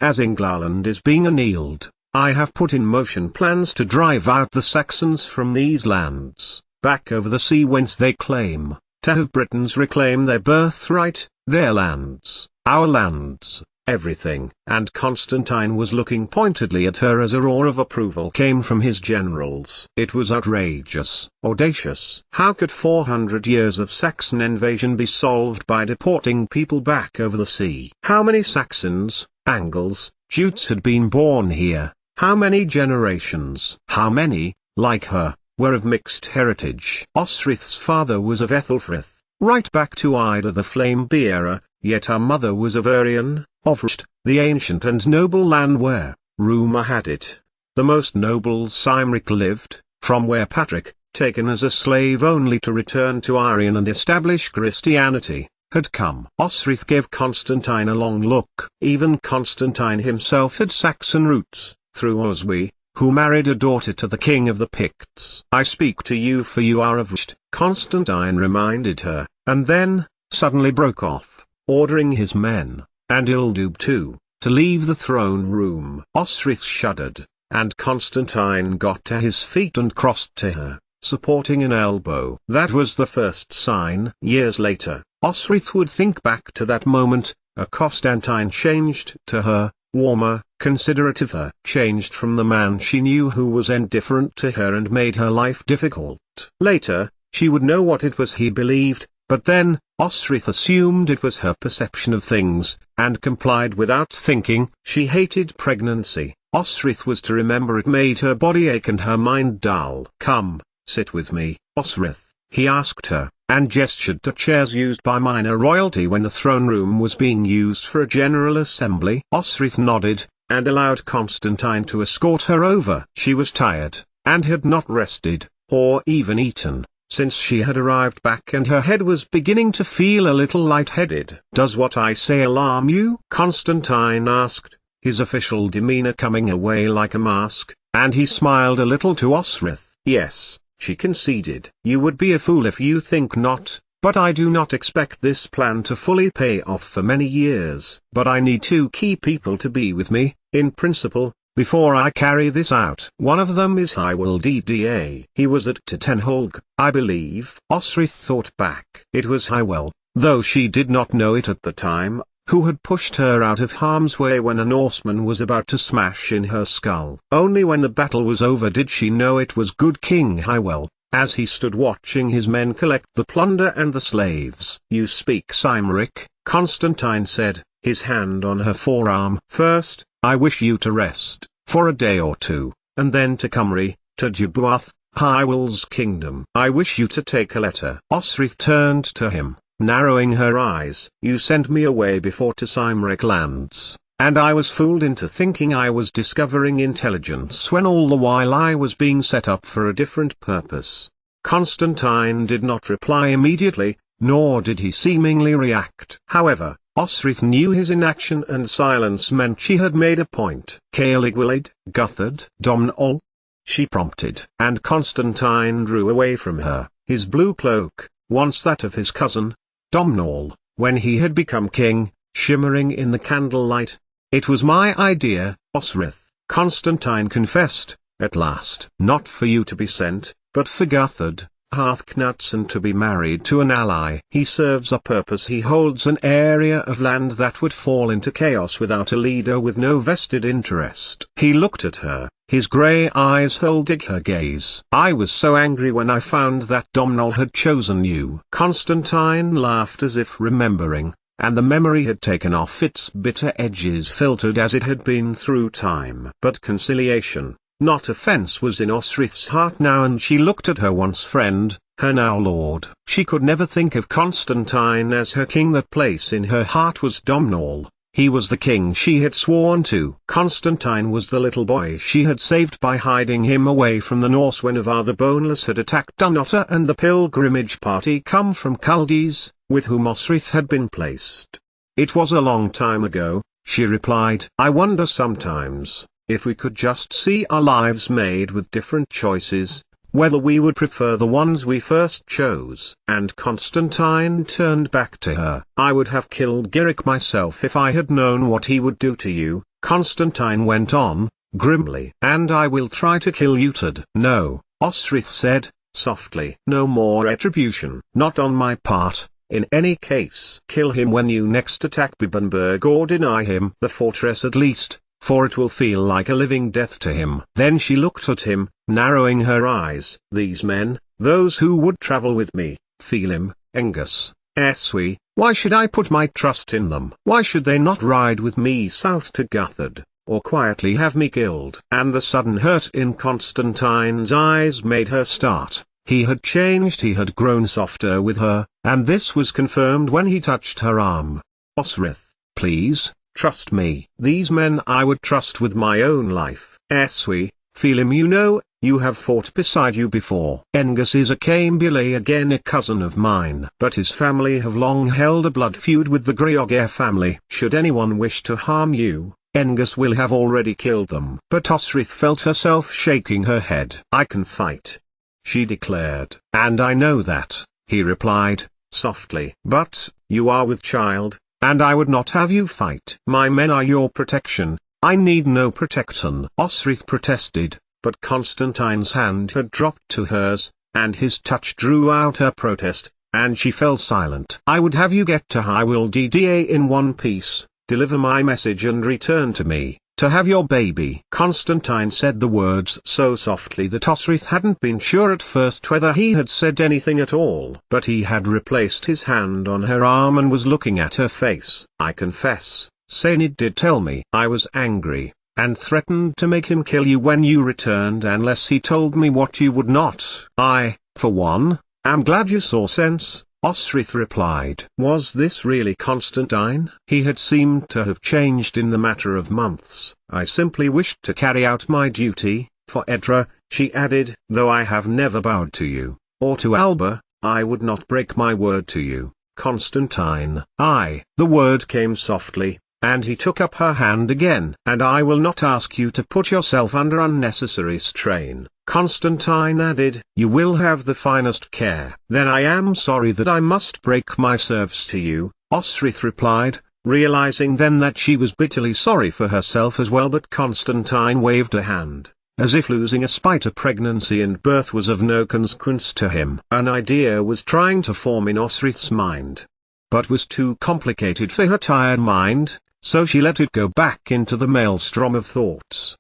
as England is being annealed, I have put in motion plans to drive out the Saxons from these lands, back over the sea whence they claim to have Britons reclaim their birthright, their lands, our lands, everything." And Constantine was looking pointedly at her as a roar of approval came from his generals. It was outrageous, audacious. How could 400 years of Saxon invasion be solved by deporting people back over the sea? How many Saxons, Angles, Jutes had been born here? How many generations? How many, like her, were of mixed heritage? Osrith's father was of Ethelfrith, right back to Ida the Flame-Bearer, yet her mother was of Urien, of Rust, the ancient and noble land where, rumour had it, the most noble Cymric lived, from where Patrick, taken as a slave only to return to Arian and establish Christianity, had come. Osrith gave Constantine a long look. Even Constantine himself had Saxon roots, through Oswy, who married a daughter to the king of the Picts. "I speak to you for you are of Rust," Constantine reminded her, and then, suddenly broke off, ordering his men, and Ildub too, to leave the throne room. Osrith shuddered, and Constantine got to his feet and crossed to her, supporting an elbow. That was the first sign. Years later, Osrith would think back to that moment, a Constantine changed to her, warmer, considerate of her, changed from the man she knew who was indifferent to her and made her life difficult. Later, she would know what it was he believed, but then, Osrith assumed it was her perception of things, and complied without thinking. She hated pregnancy. Osrith was to remember it made her body ache and her mind dull. "Come, sit with me, Osrith," he asked her, and gestured to chairs used by minor royalty when the throne room was being used for a general assembly. Osrith nodded, and allowed Constantine to escort her over. She was tired, and had not rested, or even eaten, since she had arrived back, and her head was beginning to feel a little lightheaded. "Does what I say alarm you?" Constantine asked, his official demeanor coming away like a mask, and he smiled a little to Osrith. "Yes," she conceded. "You would be a fool if you think not, but I do not expect this plan to fully pay off for many years. But I need 2 key people to be with me, in principle, before I carry this out. One of them is Hywel Dda. He was at Tenholg, I believe." Osrith thought back. It was Hywel, though she did not know it at the time, who had pushed her out of harm's way when a Norseman was about to smash in her skull. Only when the battle was over did she know it was good King Hywel, as he stood watching his men collect the plunder and the slaves. "You speak Cymric," Constantine said, his hand on her forearm. "First, I wish you to rest, for a day or 2, and then to Cymru, to Dubwath, Hywel's kingdom. I wish you to take a letter." Osrith turned to him, narrowing her eyes. "You sent me away before to Cymric lands, and I was fooled into thinking I was discovering intelligence when all the while I was being set up for a different purpose." Constantine did not reply immediately, nor did he seemingly react. However, Osrith knew his inaction and silence meant she had made a point. "Caeligwylid, Guthard, Domnall?" she prompted. And Constantine drew away from her, his blue cloak, once that of his cousin, Domnall, when he had become king, shimmering in the candlelight. "It was my idea, Osrith," Constantine confessed, at last. "Not for you to be sent, but for Guthard, Harthknutson to be married to an ally. He serves a purpose. He holds an area of land that would fall into chaos without a leader with no vested interest." He looked at her, his grey eyes holding her gaze. "I was so angry when I found that Domnall had chosen you." Constantine laughed as if remembering, and the memory had taken off its bitter edges, filtered as it had been through time. But conciliation, not offense, was in Osrith's heart now, and she looked at her once friend, her now lord. She could never think of Constantine as her king. That place in her heart was Domnall. He was the king she had sworn to. Constantine was the little boy she had saved by hiding him away from the Norse when Ivar the Boneless had attacked Dunnottar and the pilgrimage party come from Chaldees, with whom Osrith had been placed. "It was a long time ago," she replied. "I wonder sometimes, if we could just see our lives made with different choices, whether we would prefer the ones we first chose." And Constantine turned back to her. "I would have killed Giric myself if I had known what he would do to you, Constantine went on, grimly. And I will try to kill you Tad. No, Osrith said, softly. No more retribution. Not on my part. In any case, kill him when you next attack Bibbenberg, or deny him the fortress at least, for it will feel like a living death to him. Then she looked at him, narrowing her eyes. These men, those who would travel with me, Phelim, Angus, Eswi, why should I put my trust in them? Why should they not ride with me south to Guthard, or quietly have me killed? And the sudden hurt in Constantine's eyes made her start. He had changed, he had grown softer with her, and this was confirmed when he touched her arm. Osrith, please, trust me. These men I would trust with my own life. Eswi, Phelim, you know, you have fought beside you before. Angus is a Cambulay, again a cousin of mine, but his family have long held a blood feud with the Grioghair family. Should anyone wish to harm you, Angus will have already killed them. But Osrith felt herself shaking her head. I can fight, she declared. And I know that, he replied, softly. But, you are with child, and I would not have you fight. My men are your protection, I need no protection. Osrith protested, but Constantine's hand had dropped to hers, and his touch drew out her protest, and she fell silent. I would have you get to High-Will DDA in one piece, deliver my message and return to me, to have your baby. Constantine said the words so softly that Osrith hadn't been sure at first whether he had said anything at all. But he had replaced his hand on her arm and was looking at her face. I confess, Sainid did tell me. I was angry, and threatened to make him kill you when you returned unless he told me what you would not. I, for one, am glad you saw sense, Osrith replied. Was this really Constantine? He had seemed to have changed in the matter of months. I simply wished to carry out my duty, for Edra, she added. Though I have never bowed to you, or to Alba, I would not break my word to you, Constantine. The word came softly, and he took up her hand again. And I will not ask you to put yourself under unnecessary strain, Constantine added. You will have the finest care. Then I am sorry that I must break my service to you, Osrith replied, realizing then that she was bitterly sorry for herself as well. But Constantine waved a hand, as if losing a spite of pregnancy and birth was of no consequence to him. An idea was trying to form in Osrith's mind, but was too complicated for her tired mind, so she let it go back into the maelstrom of thoughts.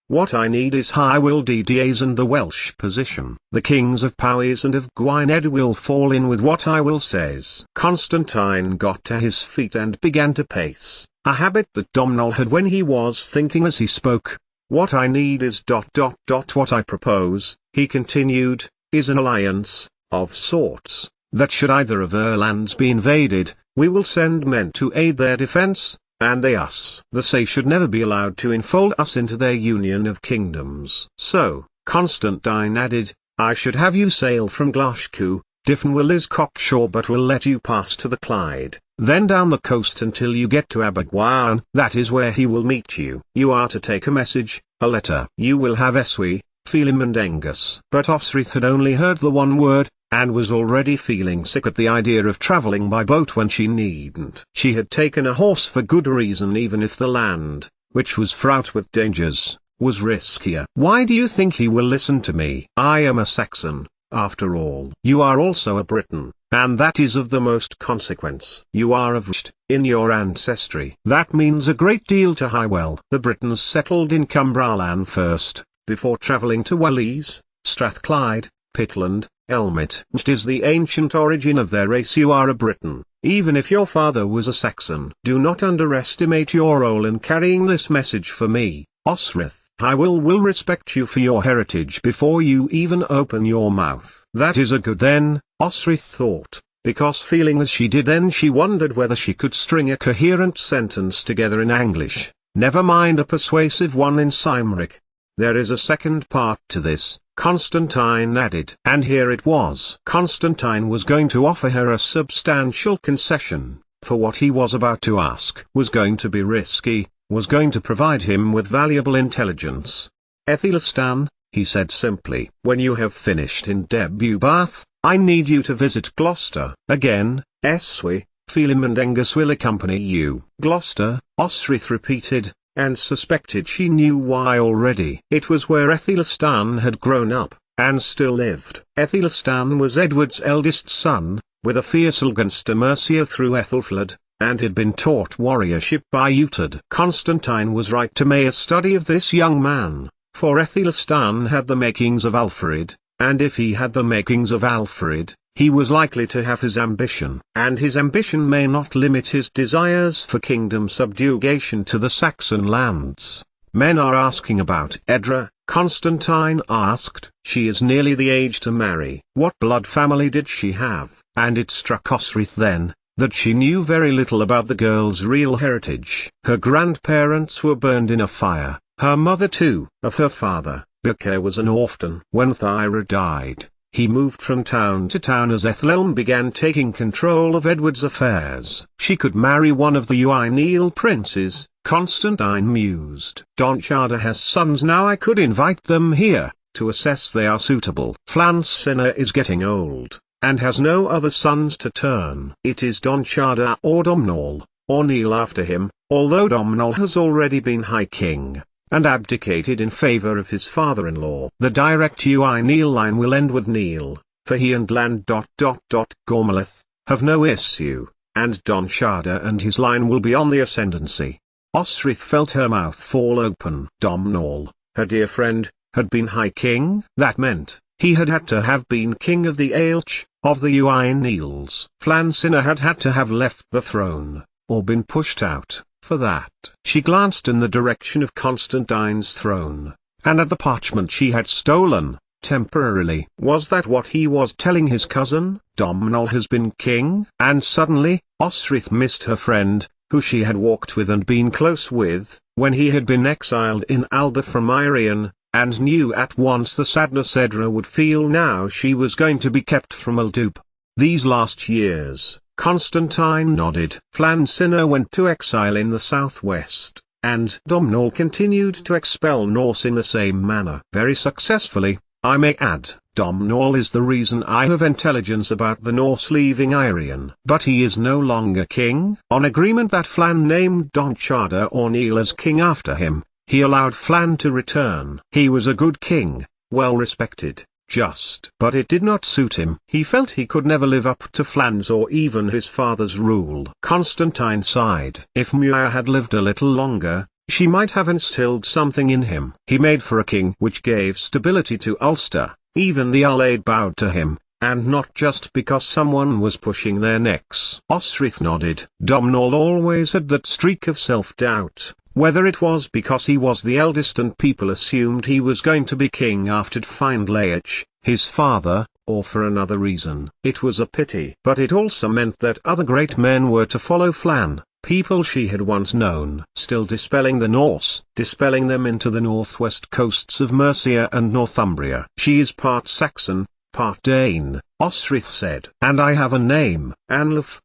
What I need is High-Will DDAs and the Welsh position. The kings of Powys and of Gwynedd will fall in with what High-Will says. Constantine got to his feet and began to pace, a habit that Domhnall had when he was thinking as he spoke. What I need is ... What I propose, he continued, is an alliance, of sorts, that should either of our lands be invaded, we will send men to aid their defense, and they us. The Say should never be allowed to enfold us into their union of kingdoms. So, Constantine added, I should have you sail from Glashku, Diffenwell is cocksure, but will let you pass to the Clyde, then down the coast until you get to Abergwaun. That is where he will meet you. You are to take a message, a letter. You will have Eswi, Phelim and Angus. But Osrith had only heard the one word, and was already feeling sick at the idea of travelling by boat when she needn't. She had taken a horse for good reason, even if the land, which was fraught with dangers, was riskier. Why do you think he will listen to me? I am a Saxon, after all. You are also a Briton, and that is of the most consequence. You are of Wst in your ancestry. That means a great deal to High-Will. The Britons settled in Cumbralan first, before travelling to Wales, Strathclyde, Pitland, Elmet. Wst is the ancient origin of their race. You are a Briton, even if your father was a Saxon. Do not underestimate your role in carrying this message for me, Osrith. High-Will will respect you for your heritage before you even open your mouth. That is a good then, Osrith thought, because feeling as she did then she wondered whether she could string a coherent sentence together in English, never mind a persuasive one in Cymric. There is a second part to this, Constantine added. And here it was. Constantine was going to offer her a substantial concession, for what he was about to ask was going to be risky, was going to provide him with valuable intelligence. Athelistan, he said simply, when you have finished in Debubath, I need you to visit Gloucester. Again, Eswi, Phelim and Angus will accompany you. Gloucester, Osrith repeated, and suspected she knew why already. It was where Aethelstan had grown up, and still lived. Aethelstan was Edward's eldest son, with a fierce allegiance to Mercia through Ethelfled, and had been taught warriorship by Eutod. Constantine was right to make a study of this young man, for Aethelstan had the makings of Alfred, and if he had the makings of Alfred, he was likely to have his ambition. And his ambition may not limit his desires for kingdom subjugation to the Saxon lands. Men are asking about Edra, Constantine asked. She is nearly the age to marry. What blood family did she have? And it struck Osric then, that she knew very little about the girl's real heritage. Her grandparents were burned in a fire, her mother too. Of her father, Birke was an orphan. When Thyra died, he moved from town to town as Ethelhelm began taking control of Edward's affairs. She could marry one of the Uineal princes, Constantine mused. Donchada has sons now, I could invite them here, to assess they are suitable. Flansinna is getting old, and has no other sons to turn. It is Donchada or Domnall, or Neil after him, although Domnall has already been High King, and abdicated in favour of his father-in-law. The direct Uineal line will end with Neil, for he and Land. Gormleth have no issue, and Donchada and his line will be on the ascendancy. Osric felt her mouth fall open. Domnall, her dear friend, had been High King. That meant, he had had to have been King of the Aelch, of the Uineals. Flansinna had had to have left the throne, or been pushed out. For that, she glanced in the direction of Constantine's throne, and at the parchment she had stolen, temporarily. Was that what he was telling his cousin? Domnall has been king? And suddenly, Osric missed her friend, who she had walked with and been close with, when he had been exiled in Alba from Irion, and knew at once the sadness Edra would feel now she was going to be kept from Uldup. These last years, Constantine nodded. Flansinna went to exile in the southwest, and Domnall continued to expel Norse in the same manner. Very successfully, I may add. Domnall is the reason I have intelligence about the Norse leaving Irion. But he is no longer king. On agreement that Flan named Donchada or Neil as king after him, he allowed Flan to return. He was a good king, well respected, just. But it did not suit him. He felt he could never live up to Flan's or even his father's rule. Constantine sighed. If Muir had lived a little longer, she might have instilled something in him. He made for a king which gave stability to Ulster. Even the Ullaid bowed to him, and not just because someone was pushing their necks. Osric nodded. Domnall always had that streak of self-doubt, whether it was because he was the eldest and people assumed he was going to be king after Findlaich, his father, or for another reason. It was a pity. But it also meant that other great men were to follow Flan, people she had once known. Still dispelling the Norse, dispelling them into the northwest coasts of Mercia and Northumbria. She is part Saxon, part Dane, Osric said. And I have a name. Anlaf.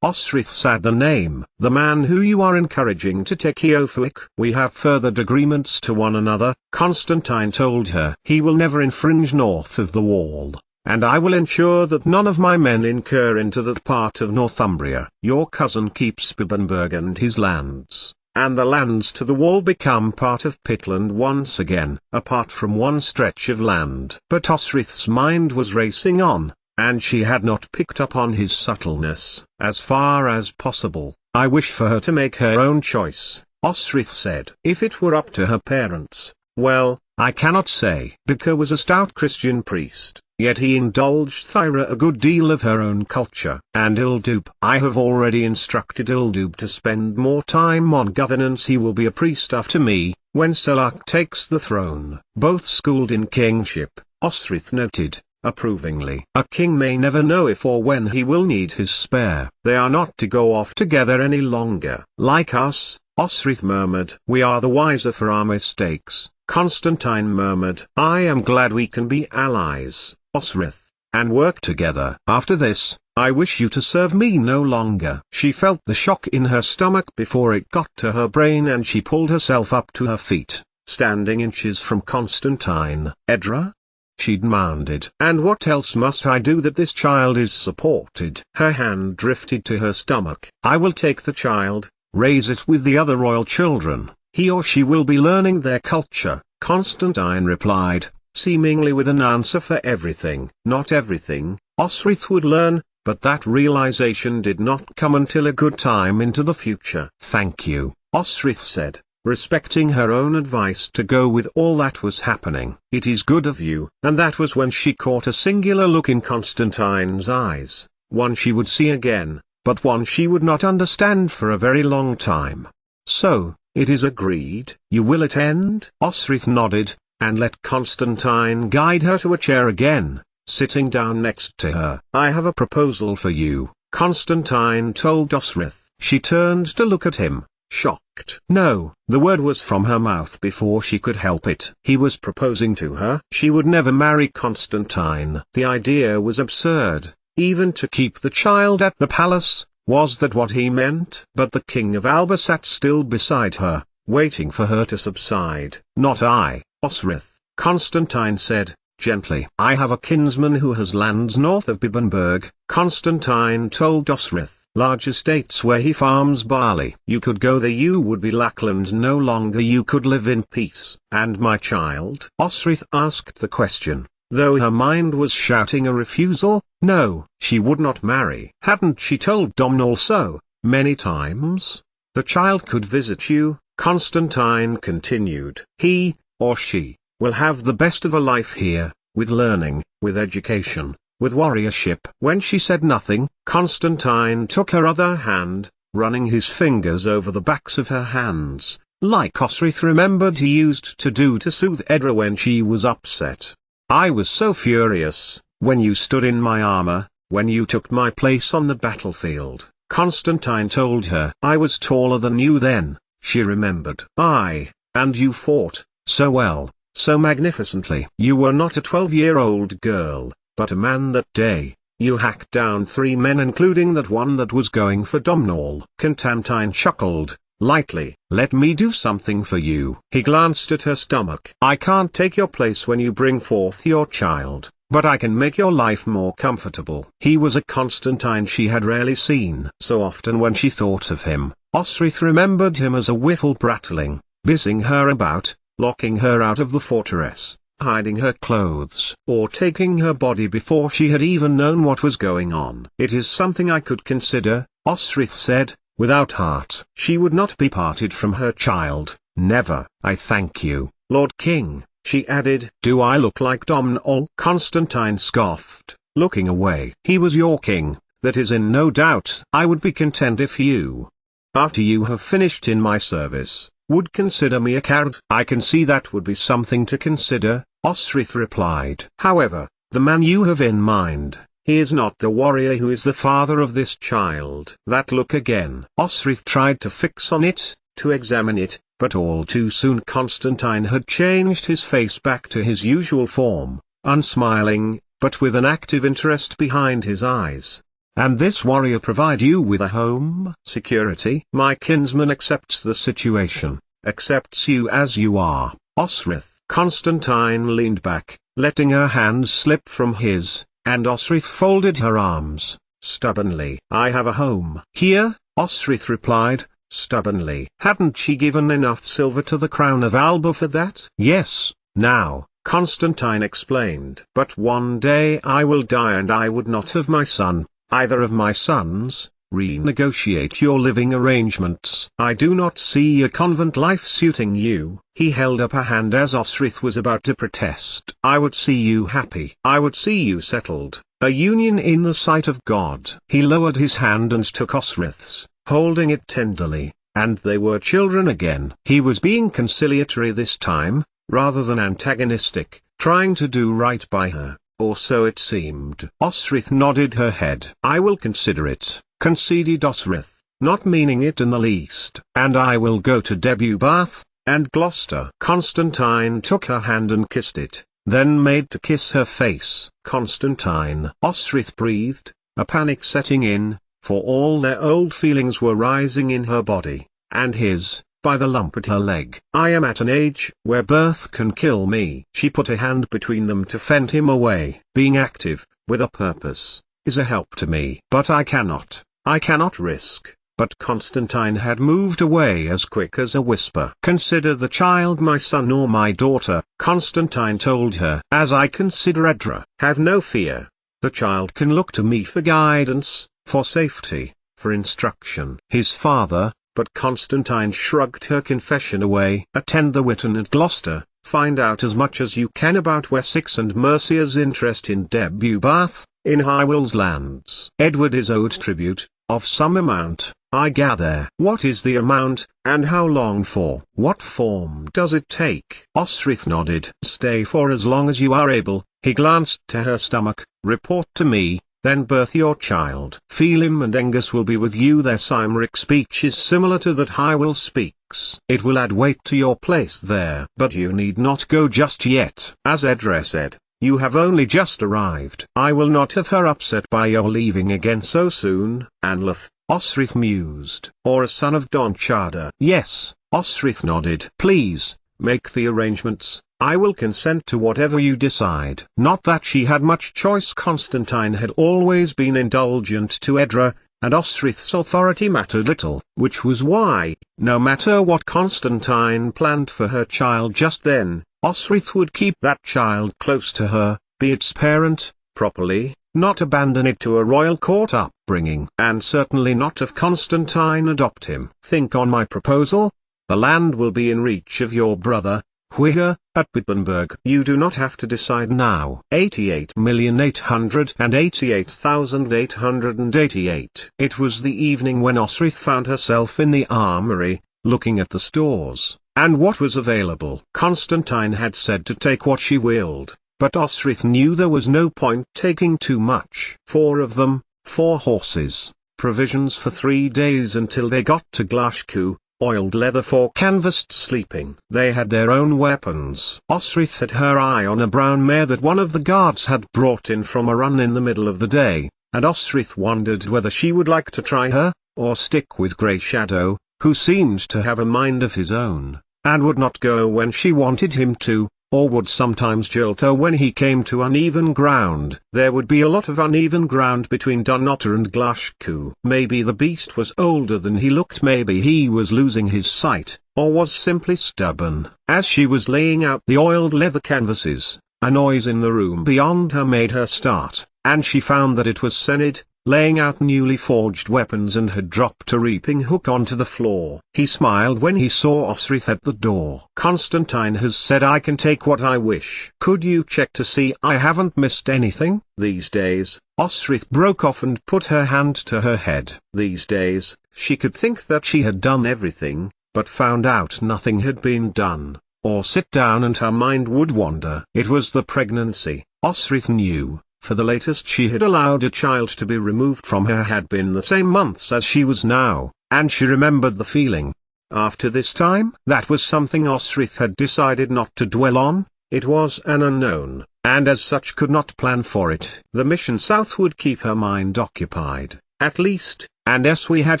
Osric said the name. The man who you are encouraging to take Eofuic. We have further agreements to one another, Constantine told her. He will never infringe north of the wall, and I will ensure that none of my men incur into that part of Northumbria. Your cousin keeps Bibbenberg and his lands, and the lands to the wall become part of Pitland once again, apart from one stretch of land. But Osric's mind was racing on, and she had not picked up on his subtleness. As far as possible, I wish for her to make her own choice, Osric said. If it were up to her parents, well, I cannot say. Birke was a stout Christian priest, yet he indulged Thyra a good deal of her own culture. And Uldup. I have already instructed Uldup to spend more time on governance. He will be a priest after me, when Selak takes the throne. Both schooled in kingship, Osric noted, approvingly. A king may never know if or when he will need his spare. They are not to go off together any longer. Like us, Osric murmured. We are the wiser for our mistakes, Constantine murmured. I am glad we can be allies, Osric, and work together. After this, I wish you to serve me no longer. She felt the shock in her stomach before it got to her brain, and she pulled herself up to her feet, standing inches from Constantine. Edra? She demanded. And what else must I do that this child is supported? Her hand drifted to her stomach. I will take the child, raise it with the other royal children, He or she will be learning their culture, Constantine replied, seemingly with an answer for everything. Not everything, Osrith would learn, but that realization did not come until a good time into the future. Thank you, Osrith said, respecting her own advice to go with all that was happening. It is good of you. And that was when she caught a singular look in Constantine's eyes, one she would see again, but one she would not understand for a very long time. So, it is agreed. You will attend? Osrith nodded, and let Constantine guide her to a chair again, sitting down next to her. I have a proposal for you, Constantine told Osrith. She turned to look at him, shocked. No, the word was from her mouth before she could help it. He was proposing to her. She would never marry Constantine. The idea was absurd, even to keep the child at the palace. Was that what he meant? But the king of Alba sat still beside her, waiting for her to subside. Not I, Osrith, Constantine said, gently. I have a kinsman who has lands north of Bibbenberg, Constantine told Osrith, large estates where he farms barley. You could go there, you would be Lackland no longer, you could live in peace. And my child? Osrith asked the question, though her mind was shouting a refusal. No, she would not marry. Hadn't she told Domnall so, many times? The child could visit you, Constantine continued. He, or she, will have the best of a life here, with learning, with education, with warriorship. When she said nothing, Constantine took her other hand, running his fingers over the backs of her hands, like Osrith remembered he used to do to soothe Edra when she was upset. I was so furious, when you stood in my armor, when you took my place on the battlefield, Constantine told her. I was taller than you then, she remembered. And you fought, so well, so magnificently. You were not a 12-year-old girl, but a man that day. You hacked down 3 men including that one that was going for Domnall. Constantine chuckled, lightly. Let me do something for you. He glanced at her stomach. I can't take your place when you bring forth your child, but I can make your life more comfortable. He was a Constantine she had rarely seen. So often when she thought of him, Osrith remembered him as a whiffle prattling, busying her about, locking her out of the fortress, hiding her clothes, or taking her body before she had even known what was going on. It is something I could consider, Osrith said, without heart. She would not be parted from her child, never. I thank you, Lord King, she added. Do I look like Domnall? Constantine scoffed, looking away. He was your king, that is in no doubt. I would be content if you, after you have finished in my service, would consider me a card. I can see that would be something to consider, Osrith replied. However, the man you have in mind, he is not the warrior who is the father of this child. That look again. Osrith tried to fix on it, to examine it, but all too soon Constantine had changed his face back to his usual form, unsmiling, but with an active interest behind his eyes. And this warrior provide you with a home? Security? My kinsman accepts the situation, accepts you as you are, Osrith. Constantine leaned back, letting her hands slip from his, and Osrith folded her arms, stubbornly. I have a home. Here, Osrith replied, stubbornly. Hadn't she given enough silver to the crown of Alba for that? Yes, now, Constantine explained. But one day I will die and I would not have my son, either of my sons, renegotiate your living arrangements. I do not see a convent life suiting you. He held up a hand as Osrith was about to protest. I would see you happy. I would see you settled, a union in the sight of God. He lowered his hand and took Osrith's, holding it tenderly, and they were children again. He was being conciliatory this time, rather than antagonistic, trying to do right by her. Or so it seemed. Osrith nodded her head. I will consider it, conceded Osrith, not meaning it in the least. And I will go to Debubath, and Gloucester. Constantine took her hand and kissed it, then made to kiss her face. Constantine. Osrith breathed, a panic setting in, for all their old feelings were rising in her body, and his, by the lump at her leg. I am at an age where birth can kill me. She put a hand between them to fend him away. Being active, with a purpose, is a help to me. But I cannot risk but Constantine had moved away as quick as a whisper. "Consider the child my son or my daughter," Constantine told her. "As I consider Edra, have no fear. The child can look to me for guidance, for safety, for instruction." His father, but Constantine shrugged her confession away. "Attend the Witton at Gloucester, find out as much as you can about Wessex and Mercia's interest in Debubath, in Hywel's lands. Edward is owed tribute, of some amount, I gather." "What is the amount, and how long for?" "What form does it take?" Osrith nodded. "Stay for as long as you are able." He glanced to her stomach. "Report to me, then birth your child. Felim and Angus will be with you. Their Cymric speech is similar to that Hywel speaks. It will add weight to your place there. But you need not go just yet. As Edra said, you have only just arrived. I will not have her upset by your leaving again so soon." "Anleth," Osrith mused. "Or a son of Don Chada." "Yes," Osrith nodded. "Please, make the arrangements. I will consent to whatever you decide." Not that she had much choice. Constantine had always been indulgent to Edra, and Osrith's authority mattered little, which was why, no matter what Constantine planned for her child just then, Osrith would keep that child close to her, be its parent, properly, not abandon it to a royal court upbringing, and certainly not have Constantine adopt him. "Think on my proposal. The land will be in reach of your brother, Huiga, at Wittenberg. You do not have to decide now." 88,888,888. It was the evening when Osrith found herself in the armory, looking at the stores, and what was available. Constantine had said to take what she willed, but Osrith knew there was no point taking too much. 4 of them, 4 horses, provisions for 3 days until they got to Glashku, oiled leather for canvassed sleeping. They had their own weapons. Osrith had her eye on a brown mare that one of the guards had brought in from a run in the middle of the day, and Osrith wondered whether she would like to try her, or stick with Grey Shadow, who seemed to have a mind of his own, and would not go when she wanted him to, or would sometimes jolt her when he came to uneven ground. There would be a lot of uneven ground between Dunnottar and Glashku. Maybe the beast was older than he looked, maybe he was losing his sight, or was simply stubborn. As she was laying out the oiled leather canvases, a noise in the room beyond her made her start, and she found that it was Senid, laying out newly forged weapons, and had dropped a reaping hook onto the floor. He smiled when he saw Osrith at the door. "Constantine has said I can take what I wish. Could you check to see I haven't missed anything?" These days, Osrith broke off and put her hand to her head. These days, she could think that she had done everything, but found out nothing had been done, or sit down and her mind would wander. It was the pregnancy, Osrith knew. For the latest she had allowed a child to be removed from her had been the same months as she was now, and she remembered the feeling. After this time, that was something Osrith had decided not to dwell on. It was an unknown, and as such could not plan for it. The mission south would keep her mind occupied, at least, and Eswe had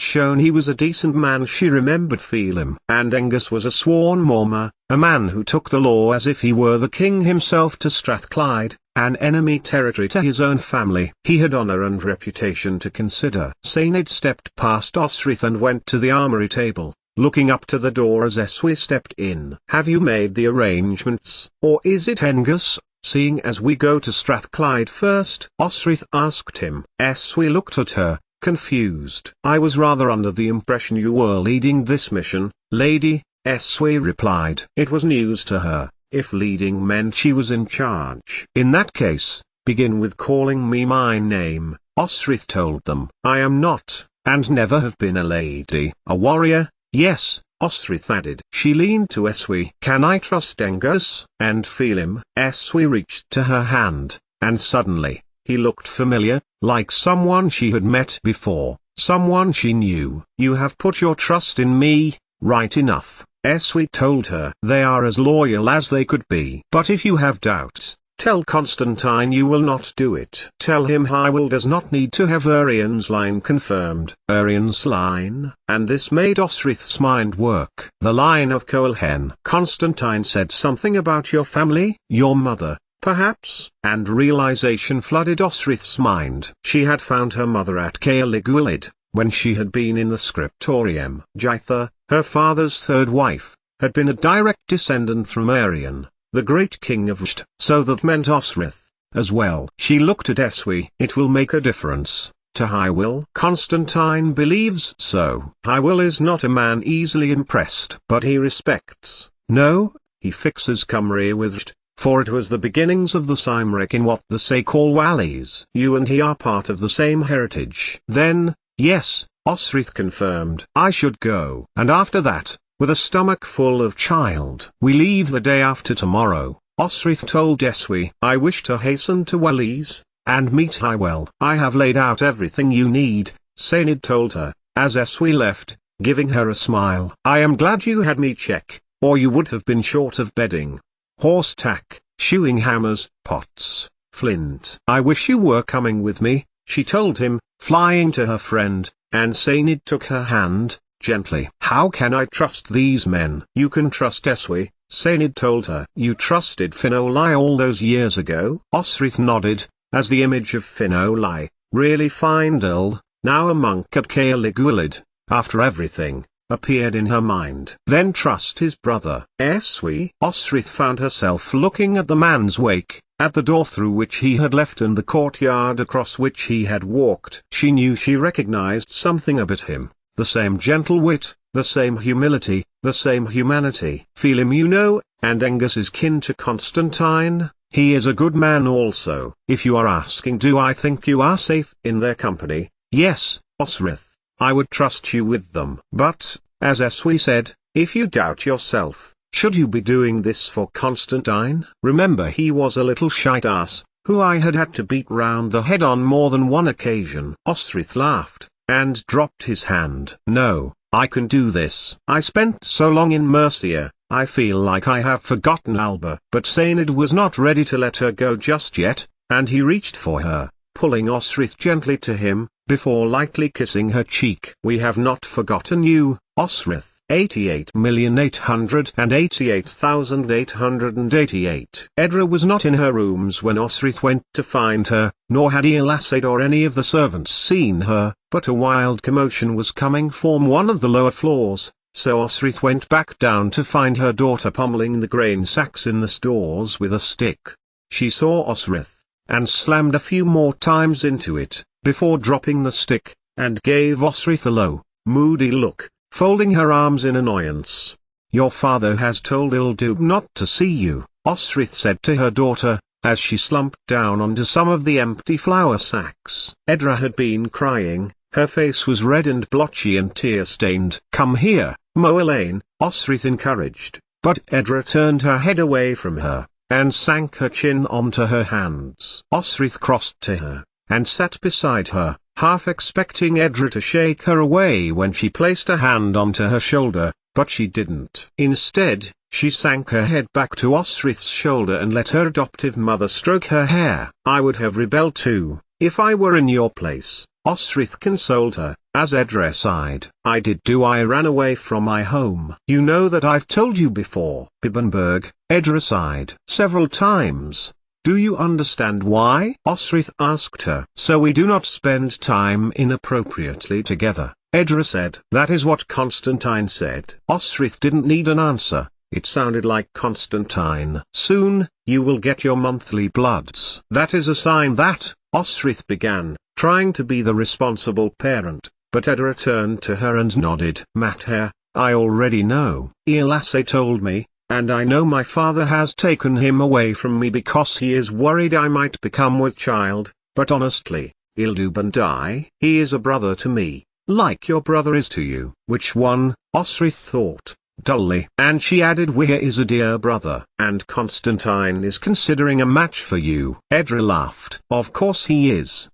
shown he was a decent man. She remembered Felim. And Angus was a sworn Mormor, a man who took the law as if he were the king himself to Strathclyde, an enemy territory to his own family. He had honor and reputation to consider. Senid stepped past Osrith and went to the armory table, looking up to the door as Eswe stepped in. "Have you made the arrangements, or is it Angus, seeing as we go to Strathclyde first?" Osrith asked him. Eswe looked at her, confused. "I was rather under the impression you were leading this mission, lady," Eswe replied. It was news to her. If leading meant she was in charge. "In that case, begin with calling me my name," Osrith told them. "I am not, and never have been a lady." "A warrior, yes," Osrith added. She leaned to Eswe. "Can I trust Angus and Felim?" Eswe reached to her hand, and suddenly, he looked familiar, like someone she had met before, someone she knew. "You have put your trust in me, right enough," Eswe told her. "They are as loyal as they could be. But if you have doubts, tell Constantine you will not do it. Tell him Hywel does not need to have Urian's line confirmed." Urian's line? And this made Osrith's mind work. "The line of Coelhen." "Constantine said something about your family, your mother, perhaps?" And realization flooded Osrith's mind. She had found her mother at Caerliguilid, when she had been in the scriptorium. Jaitha, her father's third wife, had been a direct descendant from Arion, the great king of Sht, so that meant Osrith, as well. She looked at Eswi. It will make a difference to Hywil. Constantine believes so. Hywil is not a man easily impressed, but he respects. No, he fixes Cymru with Sht, for it was the beginnings of the Cymric in what the Say call Wallis. You and he are part of the same heritage. Then, yes, Osrith confirmed. I should go. And after that, with a stomach full of child. We leave the day after tomorrow, Osrith told Eswi. I wish to hasten to Wallis, and meet Hywel. I have laid out everything you need, Sainid told her, as Eswi left, giving her a smile. I am glad you had me check, or you would have been short of bedding, horse tack, shoeing hammers, pots, flint. I wish you were coming with me, she told him, flying to her friend, and Sainid took her hand, gently. How can I trust these men? You can trust Eswi, Sainid told her. You trusted Finolai all those years ago? Osrith nodded, as the image of Finolai, really fine dull, now a monk at Caerligwylid, after everything, appeared in her mind. Then trust his brother. Eswi? Osrith found herself looking at the man's wake, at the door through which he had left and the courtyard across which he had walked. She knew she recognized something about him. The same gentle wit, the same humility, the same humanity. Feel him, you know, and Angus is kin to Constantine. He is a good man also. If you are asking, do I think you are safe in their company? Yes, Osrith, I would trust you with them. But, as Eswi said, if you doubt yourself, should you be doing this for Constantine? Remember, he was a little shite ass, who I had to beat round the head on more than one occasion. Osrith laughed, and dropped his hand. No, I can do this. I spent so long in Mercia, I feel like I have forgotten Alba. But Sainid was not ready to let her go just yet, and he reached for her, pulling Osrith gently to him, before lightly kissing her cheek. We have not forgotten you, Osrith. 88,888,888. Edra was not in her rooms when Osrith went to find her, nor had Elasade or any of the servants seen her, but a wild commotion was coming from one of the lower floors, so Osrith went back down to find her daughter pummeling the grain sacks in the stores with a stick. She saw Osrith, and slammed a few more times into it, before dropping the stick, and gave Osrith a low, moody look, folding her arms in annoyance. Your father has told Ildub not to see you, Osrith said to her daughter, as she slumped down onto some of the empty flour sacks. Edra had been crying, her face was red and blotchy and tear-stained. Come here, Moelaine, Osrith encouraged, but Edra turned her head away from her, and sank her chin onto her hands. Osrith crossed to her, and sat beside her, half expecting Edra to shake her away when she placed a hand onto her shoulder, but she didn't. Instead, she sank her head back to Osrith's shoulder and let her adoptive mother stroke her hair. I would have rebelled too, if I were in your place, Osrith consoled her, as Edra sighed. I ran away from my home. You know that I've told you before. Bibbenberg, Edra sighed. Several times. Do you understand why? Osrith asked her. So we do not spend time inappropriately together, Edra said. That is what Constantine said. Osrith didn't need an answer, it sounded like Constantine. Soon, you will get your monthly bloods. That is a sign that, Osrith began, trying to be the responsible parent, but Edra turned to her and nodded. Mater, I already know. Elasay told me, and I know my father has taken him away from me because he is worried I might become with child, but honestly, Ildub and he is a brother to me, like your brother is to you. Which one? Osrith thought, dully. And she added, Weir is a dear brother, and Constantine is considering a match for you. Edra laughed. Of course he is,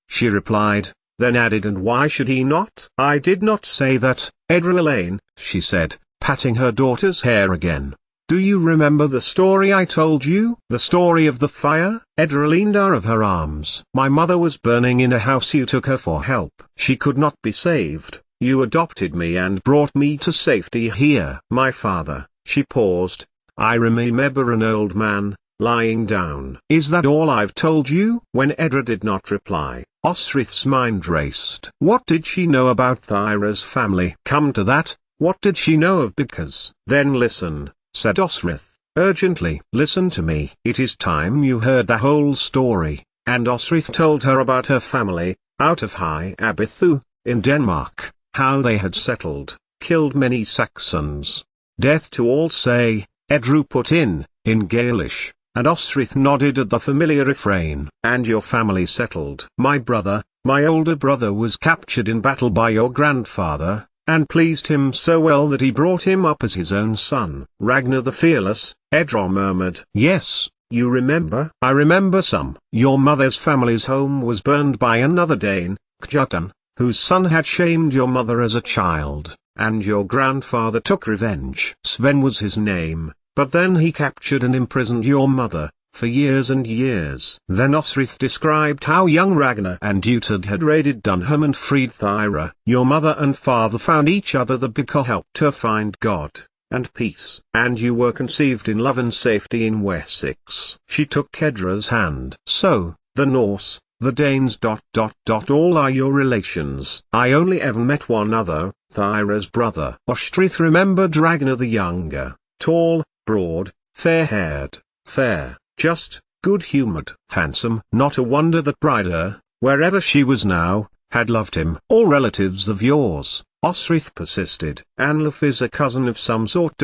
she replied, then added, and why should he not? I did not say that, Edra Elaine, she said, patting her daughter's hair again. Do you remember the story I told you? The story of the fire? Edra leaned out of her arms. My mother was burning in a house, you took her for help. She could not be saved. You adopted me and brought me to safety here. My father, she paused. I remember an old man, lying down. Is that all I've told you? When Edra did not reply, Osrith's mind raced. What did she know about Thyra's family? Come to that, what did she know of Because? Then listen, said Osrith, urgently. Listen to me. It is time you heard the whole story. And Osrith told her about her family, out of High Abithu, in Denmark, how they had settled, killed many Saxons. Death to all, say, Edru put in Gaelish, and Osrith nodded at the familiar refrain. And your family settled. My brother, my older brother, was captured in battle by your grandfather, and pleased him so well that he brought him up as his own son. Ragnar the Fearless, Edra murmured. Yes, you remember? I remember some. Your mother's family's home was burned by another Dane, Kjartan, whose son had shamed your mother as a child, and your grandfather took revenge. Sven was his name, but then he captured and imprisoned your mother, for years and years. Then Osrith described how young Ragnar and Utad had raided Dunham and freed Thyra. Your mother and father found each other. The Bika helped her find God and peace. And you were conceived in love and safety in Wessex. She took Kedra's hand. So, the Norse, the Danes ... all are your relations. I only ever met one other, Thyra's brother. Osrith remembered Ragnar the younger, tall, broad, fair-haired, fair, just, good-humoured, handsome. Not a wonder that Bryder, wherever she was now, had loved him. All relatives of yours, Osrith persisted. Anlaf is a cousin of some sort ...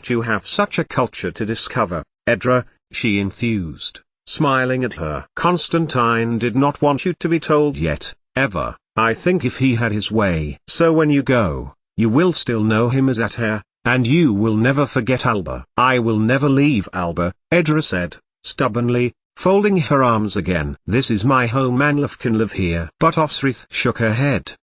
You have such a culture to discover, Edra, she enthused, smiling at her. Constantine did not want you to be told yet, ever, I think, if he had his way. So when you go, you will still know him as Ather, and you will never forget Alba. I will never leave Alba, Edra said, stubbornly, folding her arms again. This is my home. Anlaf can live here. But Osrith shook her head.